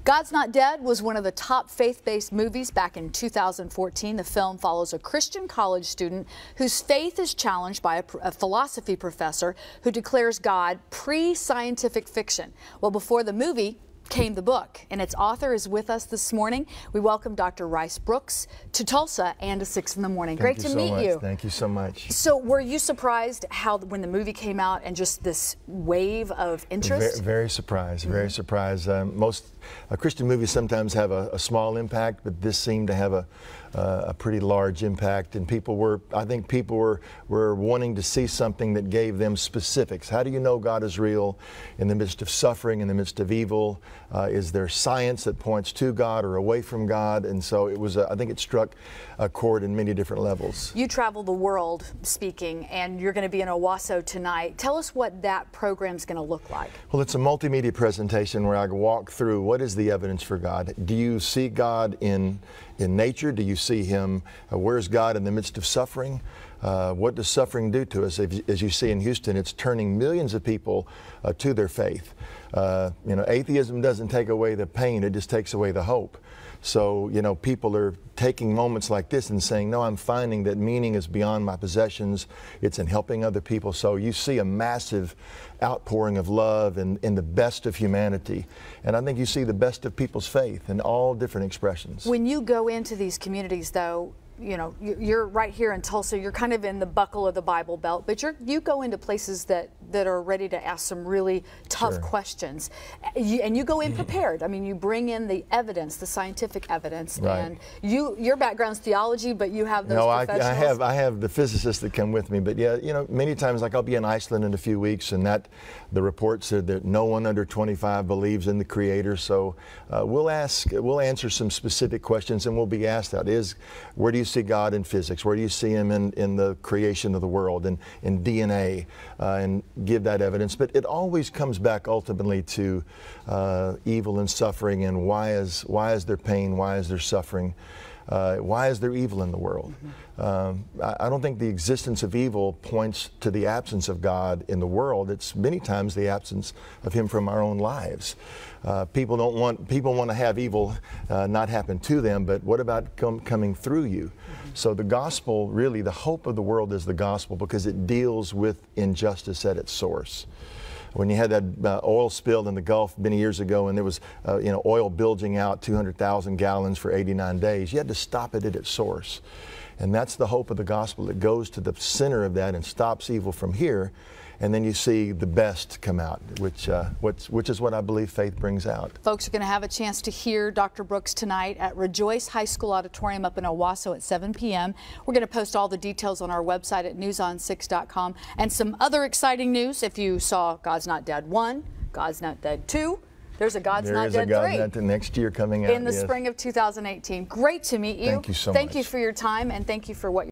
God's Not Dead was one of the top faith-based movies back in 2014. The film follows a Christian college student whose faith is challenged by a philosophy professor who declares God pre-scientific fiction. Well, before the movie came the book, and its author is with us this morning. We welcome Dr. Brooks to Tulsa and to 6 in the morning. Great to meet you. Thank you so much. So were you surprised how when the movie came out and just this wave of interest? Very surprised, very surprised. Most Christian movies sometimes have a small impact, but this seemed to have a pretty large impact, and I think people were wanting to see something that gave them specifics. How do you know God is real in the midst of suffering, in the midst of evil? Is there science that points to God or away from God? And so it was, I think it struck a chord in many different levels. You travel the world speaking, and you're going to be in Owasso tonight. Tell us what that program's going to look like. Well, it's a multimedia presentation where I walk through what is the evidence for God. Do you see God in nature? Do you see Him? Where's God in the midst of suffering? What does suffering do to us? As you see in Houston, it's turning millions of people to their faith. You know, atheism doesn't take away the pain, it just takes away the hope. So, you know, people are taking moments like this and saying, no, I'm finding that meaning is beyond my possessions. It's in helping other people. So you see a massive outpouring of love in the best of humanity. And I think you see the best of people's faith in all different expressions. When you go into these communities, though, you know, you're right here in Tulsa, you're kind of in the buckle of the Bible Belt, but you go into places that are ready to ask some really tough questions. And you go in prepared. I mean, you bring in the evidence, the scientific evidence, and your background's theology, but you have those professionals. I have the physicists that come with me, but yeah, you know, many times, like I'll be in Iceland in a few weeks, and the report said that no one under 25 believes in the Creator, so we'll answer some specific questions, and we'll be asked that is, where do you see God in physics? Where do you see Him in the creation of the world and in DNA, and give that evidence? But it always comes back ultimately to evil and suffering, and why is there pain? Why is there suffering? Why is there evil in the world? I don't think the existence of evil points to the absence of God in the world. It's many times the absence of Him from our own lives. People want to have evil not happen to them, but what about coming through you? So the gospel, really, the hope of the world is the gospel, because it deals with injustice at its source. When you had that oil spill in the Gulf many years ago, and there was you know, oil bilging out 200,000 gallons for 89 days, you had to stop it at its source. And that's the hope of the gospel. It goes to the center of that and stops evil from here. And then you see the best come out, which is what I believe faith brings out. Folks are going to have a chance to hear Dr. Brooks tonight at Rejoice High School Auditorium up in Owasso at 7 p.m. We're going to post all the details on our website at newson6.com. And some other exciting news: if you saw God's Not Dead 1, God's Not Dead 2, there's a God's Not Dead 3. There is a God's Not Dead next year coming out. In the spring of 2018. Great to meet you. Thank you so much. Thank you for your time, and thank you for what